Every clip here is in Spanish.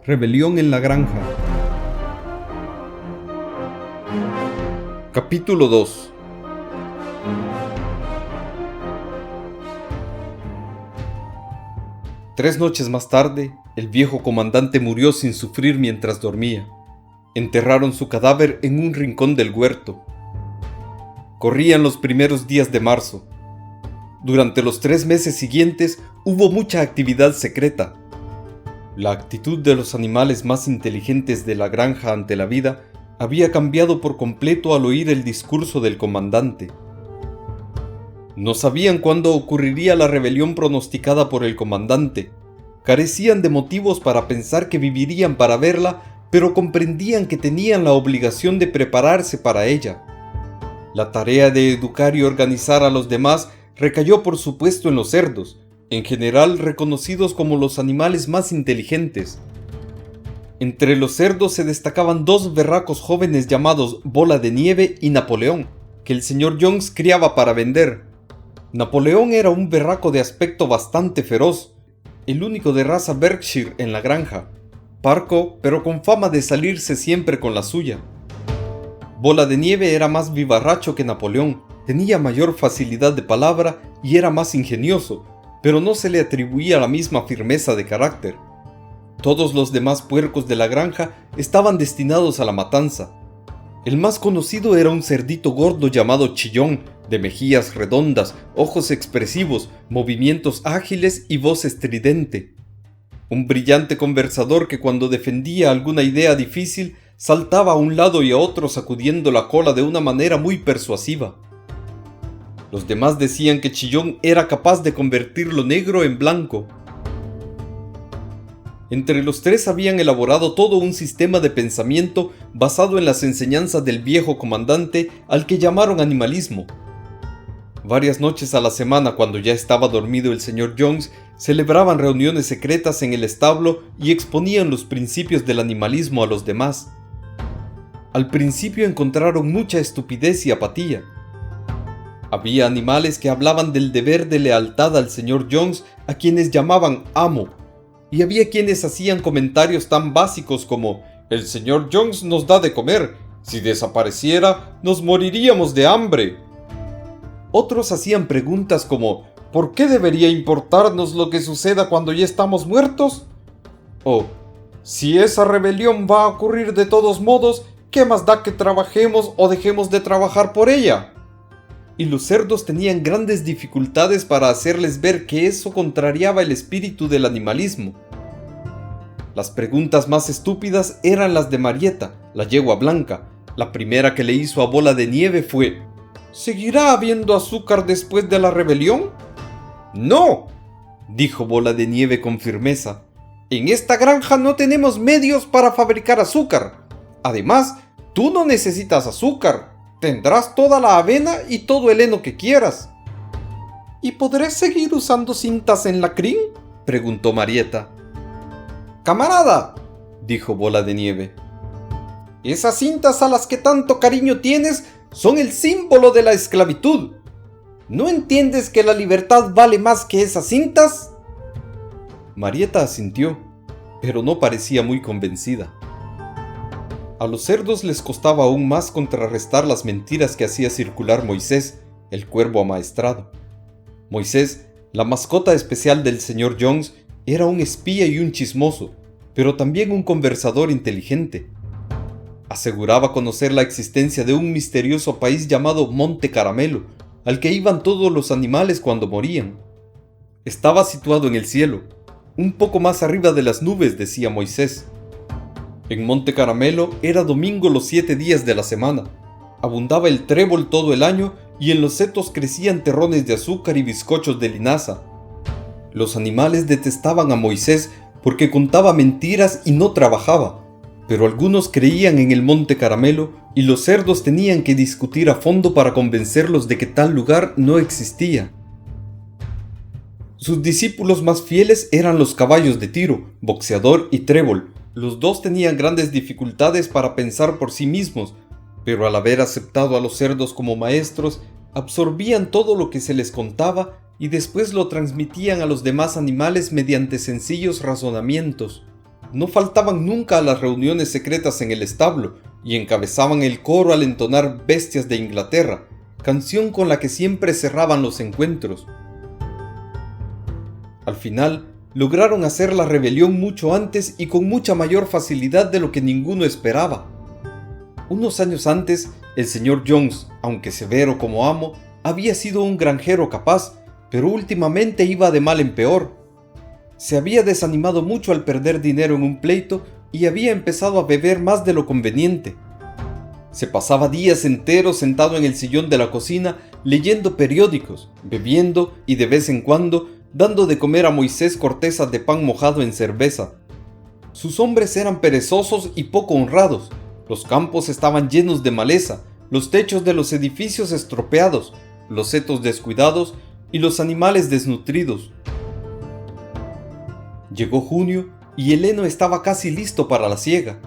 Rebelión en la granja. Capítulo 2. Tres noches más tarde, el viejo comandante murió sin sufrir mientras dormía. Enterraron su cadáver en un rincón del huerto. Corrían los primeros días de marzo. Durante los 3 meses siguientes hubo mucha actividad secreta. La actitud de los animales más inteligentes de la granja ante la vida había cambiado por completo al oír el discurso del comandante. No sabían cuándo ocurriría la rebelión pronosticada por el comandante. Carecían de motivos para pensar que vivirían para verla, pero comprendían que tenían la obligación de prepararse para ella. La tarea de educar y organizar a los demás recayó por supuesto en los cerdos, en general reconocidos como los animales más inteligentes. Entre los cerdos se destacaban 2 berracos jóvenes llamados Bola de Nieve y Napoleón, que el señor Jones criaba para vender. Napoleón era un berraco de aspecto bastante feroz, el único de raza Berkshire en la granja, parco pero con fama de salirse siempre con la suya. Bola de Nieve era más vivarracho que Napoleón, tenía mayor facilidad de palabra y era más ingenioso, pero no se le atribuía la misma firmeza de carácter. Todos los demás puercos de la granja estaban destinados a la matanza. El más conocido era un cerdito gordo llamado Chillón, de mejillas redondas, ojos expresivos, movimientos ágiles y voz estridente. Un brillante conversador que cuando defendía alguna idea difícil saltaba a un lado y a otro sacudiendo la cola de una manera muy persuasiva. Los demás decían que Chillón era capaz de convertir lo negro en blanco. Entre los 3 habían elaborado todo un sistema de pensamiento basado en las enseñanzas del viejo comandante al que llamaron animalismo. Varias noches a la semana, cuando ya estaba dormido el señor Jones, celebraban reuniones secretas en el establo y exponían los principios del animalismo a los demás. Al principio encontraron mucha estupidez y apatía. Había animales que hablaban del deber de lealtad al señor Jones, a quienes llamaban amo, y había quienes hacían comentarios tan básicos como «El señor Jones nos da de comer, si desapareciera nos moriríamos de hambre». Otros hacían preguntas como «¿Por qué debería importarnos lo que suceda cuando ya estamos muertos?» o «Si esa rebelión va a ocurrir de todos modos, ¿qué más da que trabajemos o dejemos de trabajar por ella?». Y los cerdos tenían grandes dificultades para hacerles ver que eso contrariaba el espíritu del animalismo. Las preguntas más estúpidas eran las de Marieta, la yegua blanca. La primera que le hizo a Bola de Nieve fue: ¿seguirá habiendo azúcar después de la rebelión? ¡No!, dijo Bola de Nieve con firmeza. En esta granja no tenemos medios para fabricar azúcar. Además, tú no necesitas azúcar. Tendrás toda la avena y todo el heno que quieras. ¿Y podré seguir usando cintas en la crin?, preguntó Marieta. ¡Camarada!, dijo Bola de Nieve. Esas cintas a las que tanto cariño tienes son el símbolo de la esclavitud. ¿No entiendes que la libertad vale más que esas cintas? Marieta asintió, pero no parecía muy convencida. A los cerdos les costaba aún más contrarrestar las mentiras que hacía circular Moisés, el cuervo amaestrado. Moisés, la mascota especial del señor Jones, era un espía y un chismoso, pero también un conversador inteligente. Aseguraba conocer la existencia de un misterioso país llamado Monte Caramelo, al que iban todos los animales cuando morían. Estaba situado en el cielo, un poco más arriba de las nubes, decía Moisés. En Monte Caramelo era domingo los 7 días de la semana. Abundaba el trébol todo el año y en los setos crecían terrones de azúcar y bizcochos de linaza. Los animales detestaban a Moisés porque contaba mentiras y no trabajaba, pero algunos creían en el Monte Caramelo y los cerdos tenían que discutir a fondo para convencerlos de que tal lugar no existía. Sus discípulos más fieles eran los caballos de tiro, boxeador y trébol. Los 2 tenían grandes dificultades para pensar por sí mismos, pero al haber aceptado a los cerdos como maestros, absorbían todo lo que se les contaba y después lo transmitían a los demás animales mediante sencillos razonamientos. No faltaban nunca a las reuniones secretas en el establo y encabezaban el coro al entonar Bestias de Inglaterra, canción con la que siempre cerraban los encuentros. Al final, lograron hacer la rebelión mucho antes y con mucha mayor facilidad de lo que ninguno esperaba. Unos años antes, el señor Jones, aunque severo como amo, había sido un granjero capaz, pero últimamente iba de mal en peor. Se había desanimado mucho al perder dinero en un pleito y había empezado a beber más de lo conveniente. Se pasaba días enteros sentado en el sillón de la cocina leyendo periódicos, bebiendo y de vez en cuando dando de comer a Moisés cortezas de pan mojado en cerveza. Sus hombres eran perezosos y poco honrados. Los campos estaban llenos de maleza, los techos de los edificios estropeados, los setos descuidados y los animales desnutridos. Llegó junio y el heno estaba casi listo para la siega.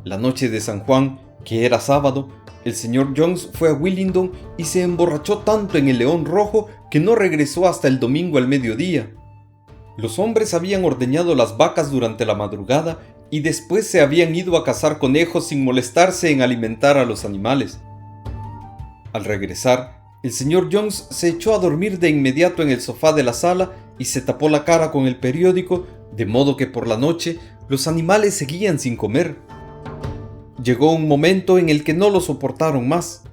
La noche de San Juan, que era sábado, el señor Jones fue a Willingdon y se emborrachó tanto en el León Rojo que no regresó hasta el domingo al mediodía. Los hombres habían ordeñado las vacas durante la madrugada y después se habían ido a cazar conejos sin molestarse en alimentar a los animales. Al regresar, el señor Jones se echó a dormir de inmediato en el sofá de la sala y se tapó la cara con el periódico, de modo que por la noche los animales seguían sin comer. Llegó un momento en el que no lo soportaron más.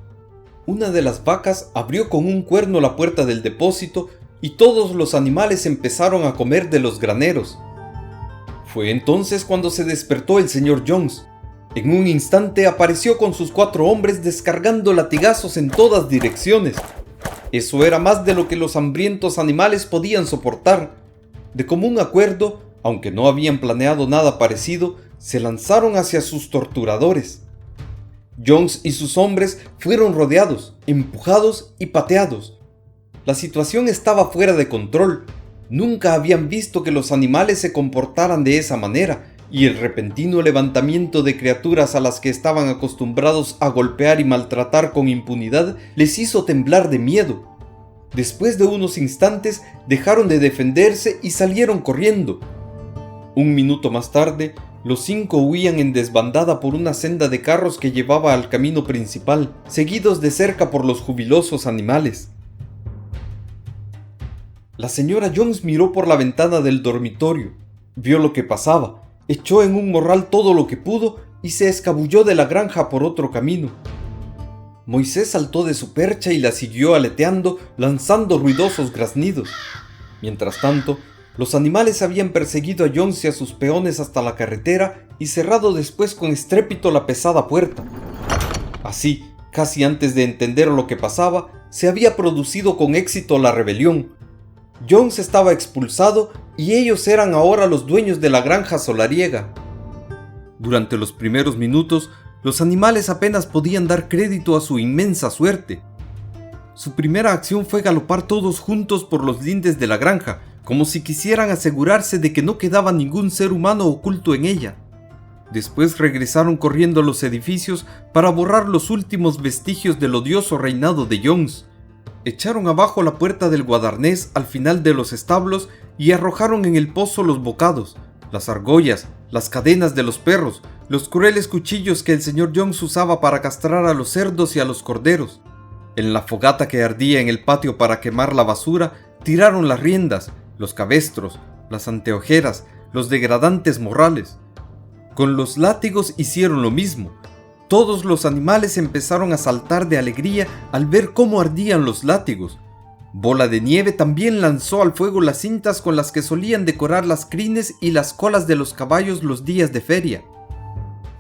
Una de las vacas abrió con un cuerno la puerta del depósito y todos los animales empezaron a comer de los graneros. Fue entonces cuando se despertó el señor Jones. En un instante apareció con sus 4 hombres descargando latigazos en todas direcciones. Eso era más de lo que los hambrientos animales podían soportar. De común acuerdo, aunque no habían planeado nada parecido, se lanzaron hacia sus torturadores. Jones y sus hombres fueron rodeados, empujados y pateados. La situación estaba fuera de control. Nunca habían visto que los animales se comportaran de esa manera, y el repentino levantamiento de criaturas a las que estaban acostumbrados a golpear y maltratar con impunidad les hizo temblar de miedo. Después de unos instantes dejaron de defenderse y salieron corriendo. Un minuto más tarde, los 5 huían en desbandada por una senda de carros que llevaba al camino principal, seguidos de cerca por los jubilosos animales. La señora Jones miró por la ventana del dormitorio, vio lo que pasaba, echó en un morral todo lo que pudo y se escabulló de la granja por otro camino. Moisés saltó de su percha y la siguió aleteando, lanzando ruidosos graznidos. Mientras tanto, los animales habían perseguido a Jones y a sus peones hasta la carretera y cerrado después con estrépito la pesada puerta. Así, casi antes de entender lo que pasaba, se había producido con éxito la rebelión. Jones estaba expulsado y ellos eran ahora los dueños de la granja solariega. Durante los primeros minutos, los animales apenas podían dar crédito a su inmensa suerte. Su primera acción fue galopar todos juntos por los lindes de la granja, como si quisieran asegurarse de que no quedaba ningún ser humano oculto en ella. Después regresaron corriendo a los edificios para borrar los últimos vestigios del odioso reinado de Jones. Echaron abajo la puerta del guadarnés al final de los establos y arrojaron en el pozo los bocados, las argollas, las cadenas de los perros, los crueles cuchillos que el señor Jones usaba para castrar a los cerdos y a los corderos. En la fogata que ardía en el patio para quemar la basura, tiraron las riendas, los cabestros, las anteojeras, los degradantes morrales. Con los látigos hicieron lo mismo. Todos los animales empezaron a saltar de alegría al ver cómo ardían los látigos. Bola de Nieve también lanzó al fuego las cintas con las que solían decorar las crines y las colas de los caballos los días de feria.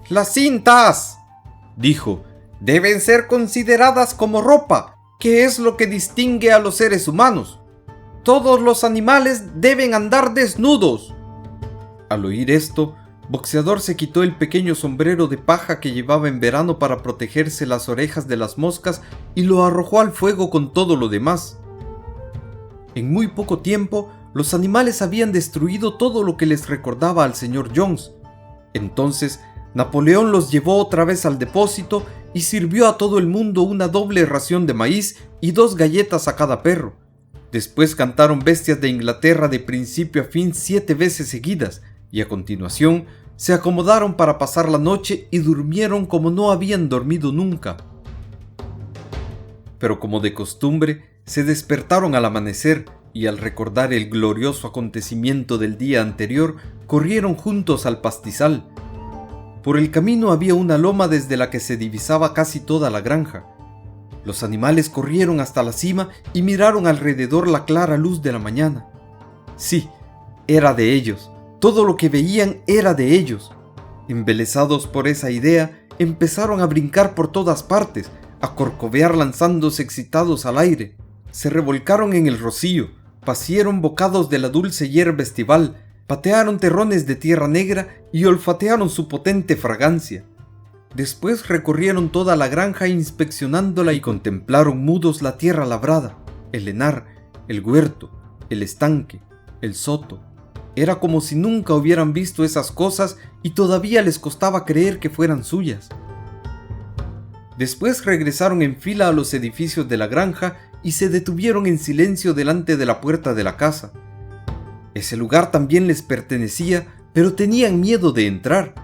«¡Las cintas!», dijo, «deben ser consideradas como ropa, que es lo que distingue a los seres humanos. Todos los animales deben andar desnudos». Al oír esto, Boxeador se quitó el pequeño sombrero de paja que llevaba en verano para protegerse las orejas de las moscas y lo arrojó al fuego con todo lo demás. En muy poco tiempo, los animales habían destruido todo lo que les recordaba al señor Jones. Entonces, Napoleón los llevó otra vez al depósito y sirvió a todo el mundo una doble ración de maíz y 2 galletas a cada perro. Después cantaron Bestias de Inglaterra de principio a fin 7 veces seguidas, y a continuación se acomodaron para pasar la noche y durmieron como no habían dormido nunca. Pero como de costumbre, se despertaron al amanecer y al recordar el glorioso acontecimiento del día anterior, corrieron juntos al pastizal. Por el camino había una loma desde la que se divisaba casi toda la granja. Los animales corrieron hasta la cima y miraron alrededor la clara luz de la mañana. Sí, era de ellos. Todo lo que veían era de ellos. Embelesados por esa idea, empezaron a brincar por todas partes, a corcovear lanzándose excitados al aire. Se revolcaron en el rocío, pasieron bocados de la dulce hierba estival, patearon terrones de tierra negra y olfatearon su potente fragancia. Después recorrieron toda la granja inspeccionándola y contemplaron mudos la tierra labrada, el henar, el huerto, el estanque, el soto. Era como si nunca hubieran visto esas cosas y todavía les costaba creer que fueran suyas. Después regresaron en fila a los edificios de la granja y se detuvieron en silencio delante de la puerta de la casa. Ese lugar también les pertenecía, pero tenían miedo de entrar.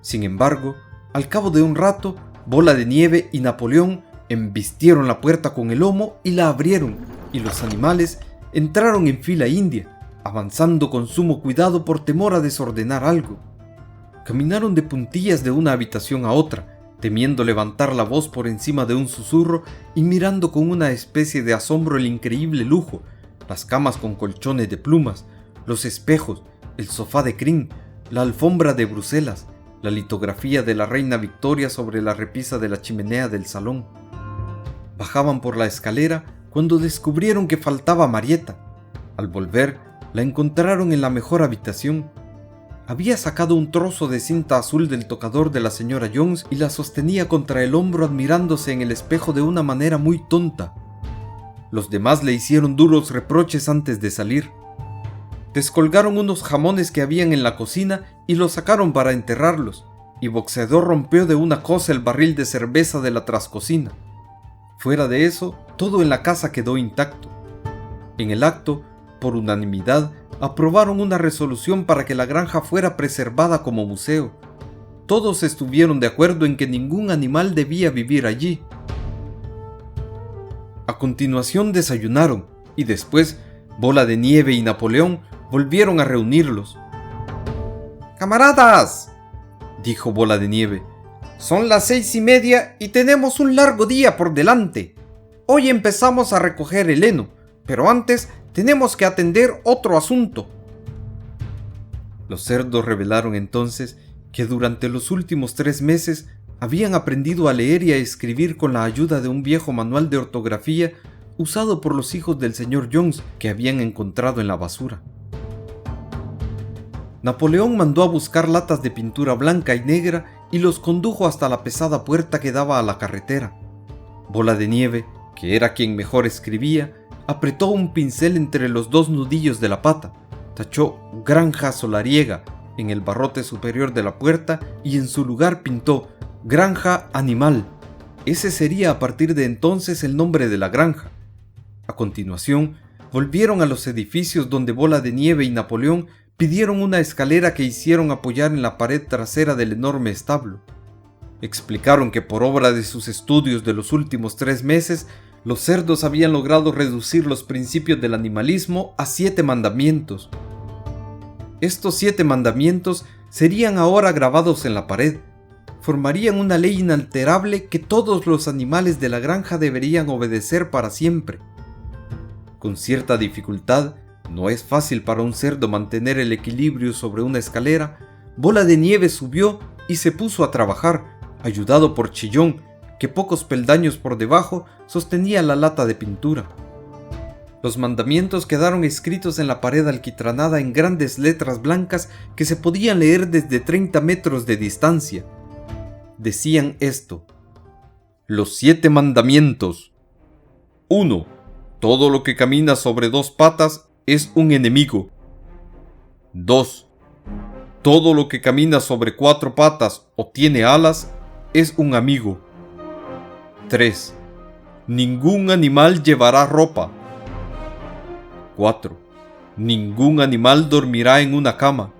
Sin embargo, al cabo de un rato, Bola de Nieve y Napoleón embistieron la puerta con el lomo y la abrieron, y los animales entraron en fila india, avanzando con sumo cuidado por temor a desordenar algo. Caminaron de puntillas de una habitación a otra, temiendo levantar la voz por encima de un susurro y mirando con una especie de asombro el increíble lujo, las camas con colchones de plumas, los espejos, el sofá de crin, la alfombra de Bruselas, la litografía de la reina Victoria sobre la repisa de la chimenea del salón. Bajaban por la escalera cuando descubrieron que faltaba Marieta. Al volver, la encontraron en la mejor habitación. Había sacado un trozo de cinta azul del tocador de la señora Jones y la sostenía contra el hombro admirándose en el espejo de una manera muy tonta. Los demás le hicieron duros reproches antes de salir. Descolgaron unos jamones que habían en la cocina y los sacaron para enterrarlos, y Boxeador rompió de una cosa el barril de cerveza de la trascocina. Fuera de eso, todo en la casa quedó intacto. En el acto, por unanimidad, aprobaron una resolución para que la granja fuera preservada como museo. Todos estuvieron de acuerdo en que ningún animal debía vivir allí. A continuación desayunaron, y después Bola de Nieve y Napoleón volvieron a reunirlos. «¡Camaradas!», dijo Bola de Nieve. «Son las 6:30 y tenemos un largo día por delante. Hoy empezamos a recoger el heno, pero antes tenemos que atender otro asunto». Los cerdos revelaron entonces que durante los últimos 3 meses habían aprendido a leer y a escribir con la ayuda de un viejo manual de ortografía usado por los hijos del señor Jones que habían encontrado en la basura. Napoleón mandó a buscar latas de pintura blanca y negra y los condujo hasta la pesada puerta que daba a la carretera. Bola de Nieve, que era quien mejor escribía, apretó un pincel entre los 2 nudillos de la pata, tachó Granja Solariega en el barrote superior de la puerta y en su lugar pintó Granja Animal. Ese sería a partir de entonces el nombre de la granja. A continuación, volvieron a los edificios donde Bola de Nieve y Napoleón pidieron una escalera que hicieron apoyar en la pared trasera del enorme establo. Explicaron que por obra de sus estudios de los últimos 3 meses, los cerdos habían logrado reducir los principios del animalismo a 7 mandamientos. Estos 7 mandamientos serían ahora grabados en la pared. Formarían una ley inalterable que todos los animales de la granja deberían obedecer para siempre. Con cierta dificultad, no es fácil para un cerdo mantener el equilibrio sobre una escalera, Bola de Nieve subió y se puso a trabajar, ayudado por Chillón, que pocos peldaños por debajo sostenía la lata de pintura. Los mandamientos quedaron escritos en la pared alquitranada en grandes letras blancas que se podían leer desde 30 metros de distancia. Decían esto: los 7 mandamientos. 1. Todo lo que camina sobre 2 patas es un enemigo. 2. Todo lo que camina sobre 4 patas o tiene alas es un amigo. 3. Ningún animal llevará ropa. 4. Ningún animal dormirá en una cama.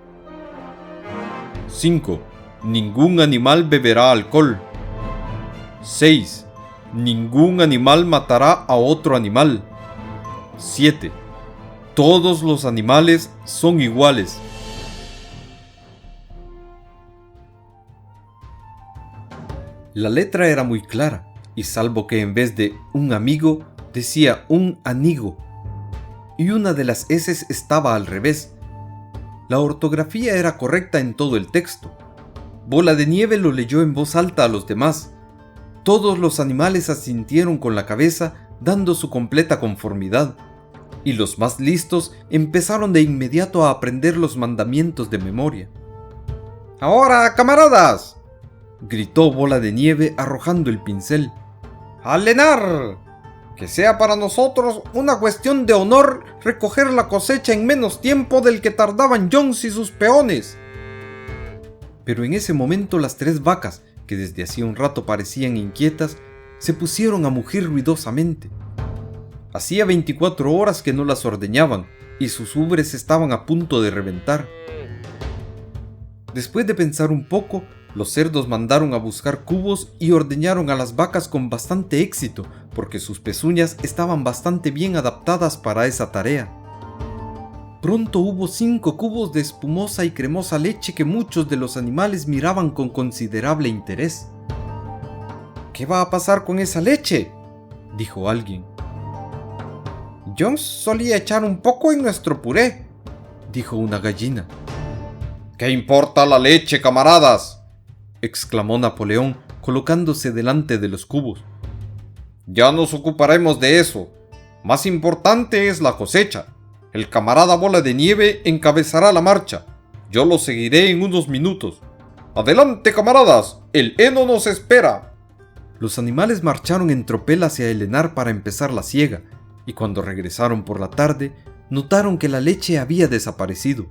5. Ningún animal beberá alcohol. 6. Ningún animal matará a otro animal. 7. Todos los animales son iguales. La letra era muy clara, y salvo que en vez de un amigo, decía un anigo. Y una de las S estaba al revés. La ortografía era correcta en todo el texto. Bola de Nieve lo leyó en voz alta a los demás. Todos los animales asintieron con la cabeza, dando su completa conformidad. Y los más listos empezaron de inmediato a aprender los mandamientos de memoria. ¡Ahora, camaradas!, gritó Bola de Nieve arrojando el pincel. ¡Alenar! Que sea para nosotros una cuestión de honor recoger la cosecha en menos tiempo del que tardaban Jones y sus peones. Pero en ese momento las 3 vacas, que desde hacía un rato parecían inquietas, se pusieron a mugir ruidosamente. Hacía 24 horas que no las ordeñaban y sus ubres estaban a punto de reventar. Después de pensar un poco, los cerdos mandaron a buscar cubos y ordeñaron a las vacas con bastante éxito, porque sus pezuñas estaban bastante bien adaptadas para esa tarea. Pronto hubo 5 cubos de espumosa y cremosa leche que muchos de los animales miraban con considerable interés. ¿Qué va a pasar con esa leche?, dijo alguien. Jones solía echar un poco en nuestro puré, dijo una gallina. ¿Qué importa la leche, camaradas?, exclamó Napoleón, colocándose delante de los cubos. Ya nos ocuparemos de eso. Más importante es la cosecha. El camarada Bola de Nieve encabezará la marcha. Yo lo seguiré en unos minutos. ¡Adelante, camaradas! ¡El heno nos espera! Los animales marcharon en tropel hacia el henar para empezar la siega, y cuando regresaron por la tarde, notaron que la leche había desaparecido.